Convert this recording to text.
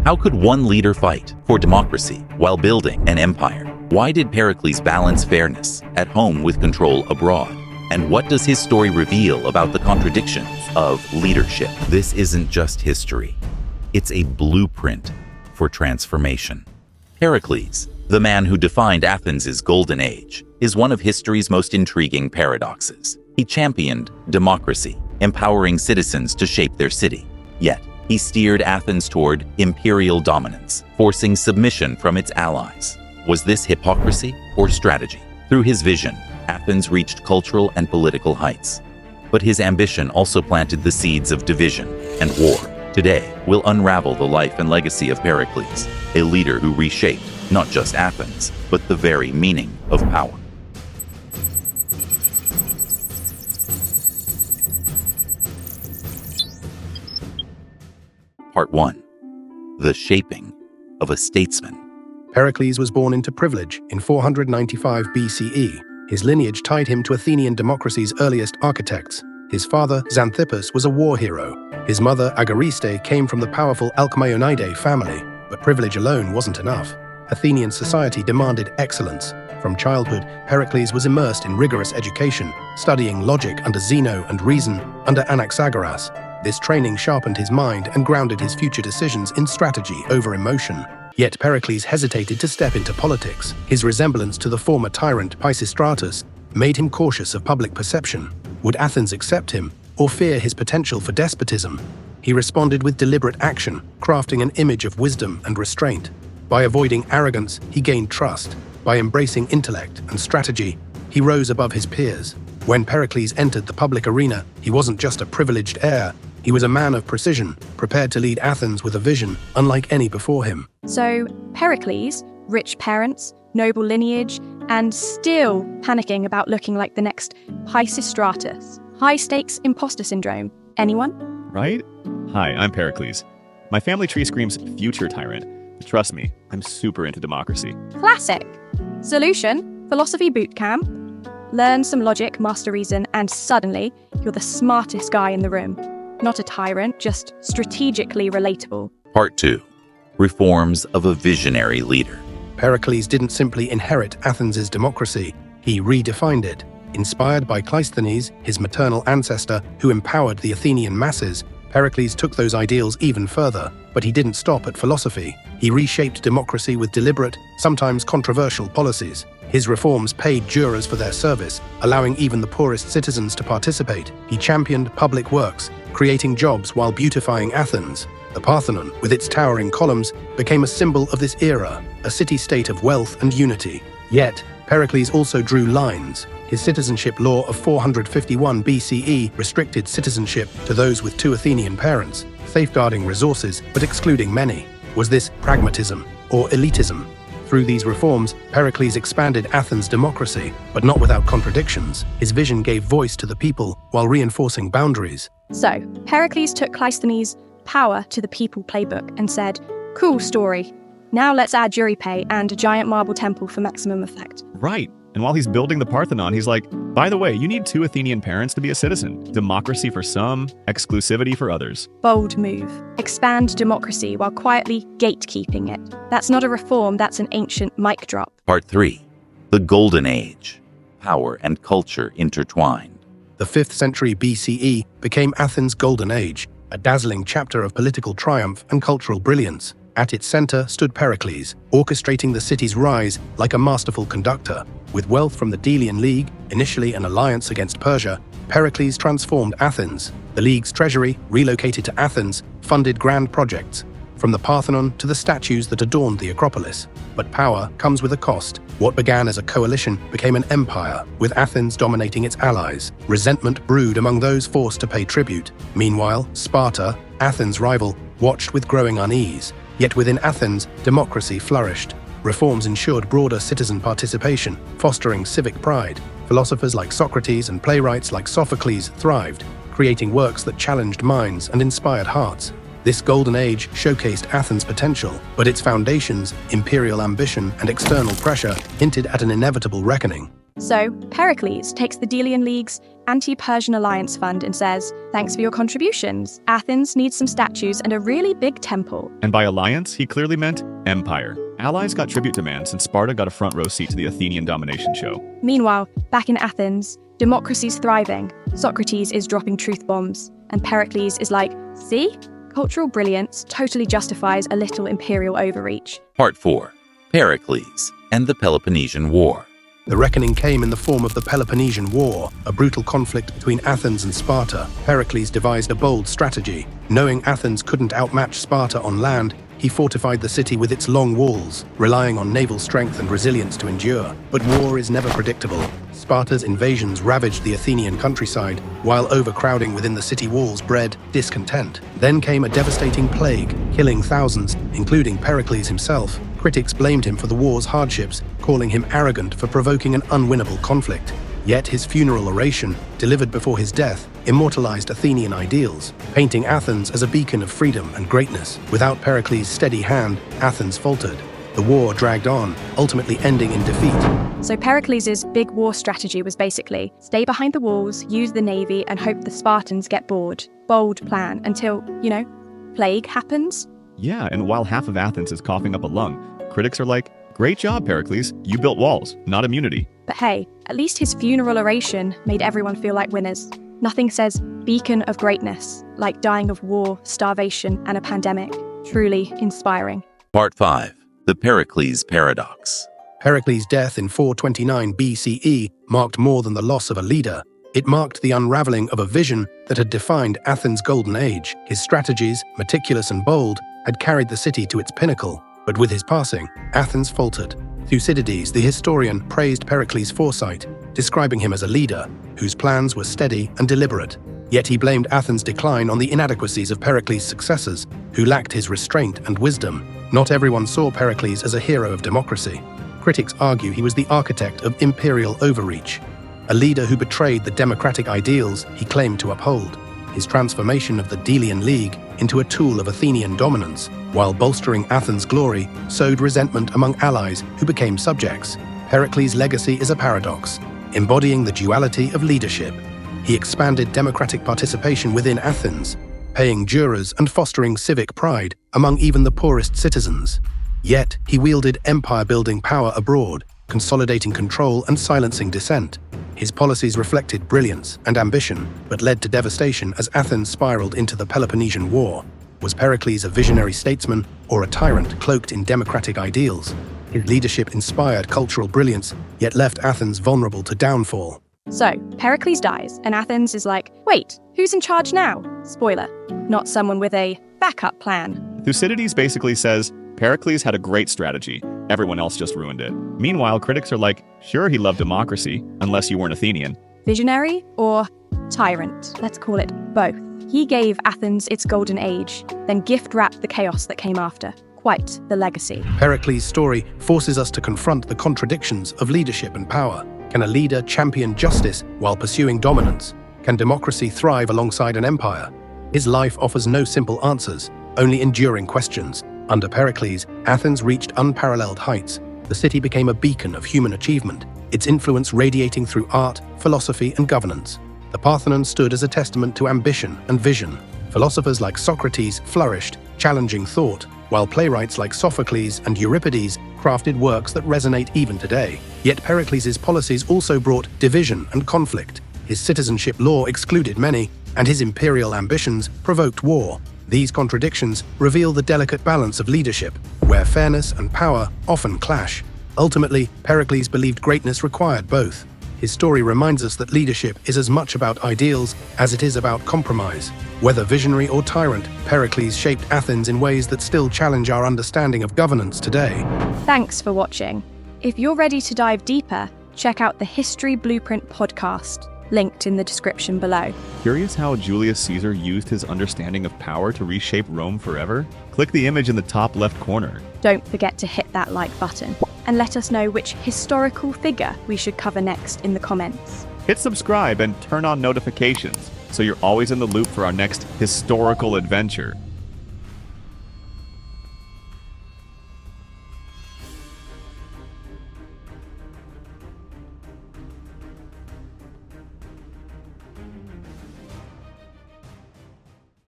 How could one leader fight for democracy while building an empire? Why did Pericles balance fairness at home with control abroad? And what does his story reveal about the contradictions of leadership? This isn't just history. It's a blueprint for transformation. Pericles, the man who defined Athens' golden age, is one of history's most intriguing paradoxes. He championed democracy, empowering citizens to shape their city. Yet, he steered Athens toward imperial dominance, forcing submission from its allies. Was this hypocrisy or strategy? Through his vision, Athens reached cultural and political heights. But his ambition also planted the seeds of division and war. Today, we'll unravel the life and legacy of Pericles, a leader who reshaped not just Athens, but the very meaning of power. Part 1. The Shaping of a Statesman. Pericles was born into privilege in 495 BCE. His lineage tied him to Athenian democracy's earliest architects. His father, Xanthippus, was a war hero. His mother, Agariste, came from the powerful Alcmaeonidae family, but privilege alone wasn't enough. Athenian society demanded excellence. From childhood, Pericles was immersed in rigorous education, studying logic under Zeno and reason under Anaxagoras. This training sharpened his mind and grounded his future decisions in strategy over emotion. Yet Pericles hesitated to step into politics. His resemblance to the former tyrant Pisistratus made him cautious of public perception. Would Athens accept him, or fear his potential for despotism? He responded with deliberate action, crafting an image of wisdom and restraint. By avoiding arrogance, he gained trust. By embracing intellect and strategy, he rose above his peers. When Pericles entered the public arena, he wasn't just a privileged heir. He was a man of precision, prepared to lead Athens with a vision unlike any before him. So, Pericles, rich parents, noble lineage, and still panicking about looking like the next Pisistratus. High-stakes imposter syndrome. Anyone? Right? Hi, I'm Pericles. My family tree screams future tyrant. Trust me, I'm super into democracy. Classic. Solution, philosophy bootcamp. Learn some logic, master reason, and suddenly you're the smartest guy in the room. Not a tyrant, just strategically relatable. Part 2. Reforms of a visionary leader. Pericles didn't simply inherit Athens' democracy, he redefined it. Inspired by Cleisthenes, his maternal ancestor who empowered the Athenian masses, Pericles took those ideals even further. But he didn't stop at philosophy. He reshaped democracy with deliberate, sometimes controversial policies. His reforms paid jurors for their service, allowing even the poorest citizens to participate. He championed public works, creating jobs while beautifying Athens. The Parthenon, with its towering columns, became a symbol of this era, a city-state of wealth and unity. Yet, Pericles also drew lines. His citizenship law of 451 BCE restricted citizenship to those with 2 Athenian parents, safeguarding resources but excluding many. Was this pragmatism or elitism? Through these reforms, Pericles expanded Athens' democracy, but not without contradictions. His vision gave voice to the people while reinforcing boundaries. So, Pericles took Cleisthenes' power to the people playbook and said, cool story. Now let's add jury pay and a giant marble temple for maximum effect. Right. And while he's building the Parthenon, he's like, by the way, you need 2 Athenian parents to be a citizen. Democracy for some, exclusivity for others. Bold move. Expand democracy while quietly gatekeeping it. That's not a reform, that's an ancient mic drop. Part 3. The Golden Age. Power and culture intertwined. The 5th century BCE became Athens' golden age, a dazzling chapter of political triumph and cultural brilliance. At its center stood Pericles, orchestrating the city's rise like a masterful conductor. With wealth from the Delian League, initially an alliance against Persia, Pericles transformed Athens. The League's treasury, relocated to Athens, funded grand projects, from the Parthenon to the statues that adorned the Acropolis. But power comes with a cost. What began as a coalition became an empire, with Athens dominating its allies. Resentment brewed among those forced to pay tribute. Meanwhile, Sparta, Athens' rival, watched with growing unease. Yet within Athens, democracy flourished. Reforms ensured broader citizen participation, fostering civic pride. Philosophers like Socrates and playwrights like Sophocles thrived, creating works that challenged minds and inspired hearts. This golden age showcased Athens' potential, but its foundations, imperial ambition and external pressure, hinted at an inevitable reckoning. So Pericles takes the Delian League's Anti-Persian Alliance Fund and says, "Thanks for your contributions. Athens needs some statues and a really big temple." And by alliance, he clearly meant empire. Allies got tribute demands, and Sparta got a front row seat to the Athenian domination show. Meanwhile, back in Athens, democracy's thriving. Socrates is dropping truth bombs, and Pericles is like, "See? Cultural brilliance totally justifies a little imperial overreach." Part 4. Pericles and the Peloponnesian War. The reckoning came in the form of the Peloponnesian War, a brutal conflict between Athens and Sparta. Pericles devised a bold strategy. Knowing Athens couldn't outmatch Sparta on land, he fortified the city with its long walls, relying on naval strength and resilience to endure. But war is never predictable. Sparta's invasions ravaged the Athenian countryside, while overcrowding within the city walls bred discontent. Then came a devastating plague, killing thousands, including Pericles himself. Critics blamed him for the war's hardships, calling him arrogant for provoking an unwinnable conflict. Yet his funeral oration, delivered before his death, immortalized Athenian ideals, painting Athens as a beacon of freedom and greatness. Without Pericles' steady hand, Athens faltered. The war dragged on, ultimately ending in defeat. So Pericles' big war strategy was basically stay behind the walls, use the navy, and hope the Spartans get bored. Bold plan until, plague happens. Yeah, and while half of Athens is coughing up a lung, critics are like, "Great job, Pericles. You built walls, not immunity." But hey, at least his funeral oration made everyone feel like winners. Nothing says beacon of greatness like dying of war, starvation, and a pandemic. Truly inspiring. Part 5. The Pericles Paradox. Pericles' death in 429 BCE marked more than the loss of a leader. It marked the unraveling of a vision that had defined Athens' golden age. His strategies, meticulous and bold, had carried the city to its pinnacle. But with his passing, Athens faltered. Thucydides, the historian, praised Pericles' foresight, describing him as a leader whose plans were steady and deliberate. Yet he blamed Athens' decline on the inadequacies of Pericles' successors, who lacked his restraint and wisdom. Not everyone saw Pericles as a hero of democracy. Critics argue he was the architect of imperial overreach, a leader who betrayed the democratic ideals he claimed to uphold. His transformation of the Delian League into a tool of Athenian dominance, while bolstering Athens' glory, sowed resentment among allies who became subjects. Pericles' legacy is a paradox, embodying the duality of leadership. He expanded democratic participation within Athens, paying jurors and fostering civic pride among even the poorest citizens. Yet, he wielded empire-building power abroad, consolidating control and silencing dissent. His policies reflected brilliance and ambition, but led to devastation as Athens spiraled into the Peloponnesian War. Was Pericles a visionary statesman or a tyrant cloaked in democratic ideals? His leadership inspired cultural brilliance, yet left Athens vulnerable to downfall. So, Pericles dies, and Athens is like, wait, who's in charge now? Spoiler, not someone with a backup plan. Thucydides basically says, Pericles had a great strategy. Everyone else just ruined it. Meanwhile, critics are like, sure, he loved democracy, unless you weren't Athenian. Visionary or tyrant? Let's call it both. He gave Athens its golden age, then gift-wrapped the chaos that came after. Quite the legacy. Pericles' story forces us to confront the contradictions of leadership and power. Can a leader champion justice while pursuing dominance? Can democracy thrive alongside an empire? His life offers no simple answers, only enduring questions. Under Pericles, Athens reached unparalleled heights. The city became a beacon of human achievement, its influence radiating through art, philosophy, and governance. The Parthenon stood as a testament to ambition and vision. Philosophers like Socrates flourished, challenging thought, while playwrights like Sophocles and Euripides crafted works that resonate even today. Yet Pericles' policies also brought division and conflict. His citizenship law excluded many, and his imperial ambitions provoked war. These contradictions reveal the delicate balance of leadership, where fairness and power often clash. Ultimately, Pericles believed greatness required both. His story reminds us that leadership is as much about ideals as it is about compromise. Whether visionary or tyrant, Pericles shaped Athens in ways that still challenge our understanding of governance today. Thanks for watching. If you're ready to dive deeper, check out the History Blueprint podcast, linked in the description below. Curious how Julius Caesar used his understanding of power to reshape Rome forever? Click the image in the top left corner. Don't forget to hit that like button and let us know which historical figure we should cover next in the comments. Hit subscribe and turn on notifications so you're always in the loop for our next historical adventure.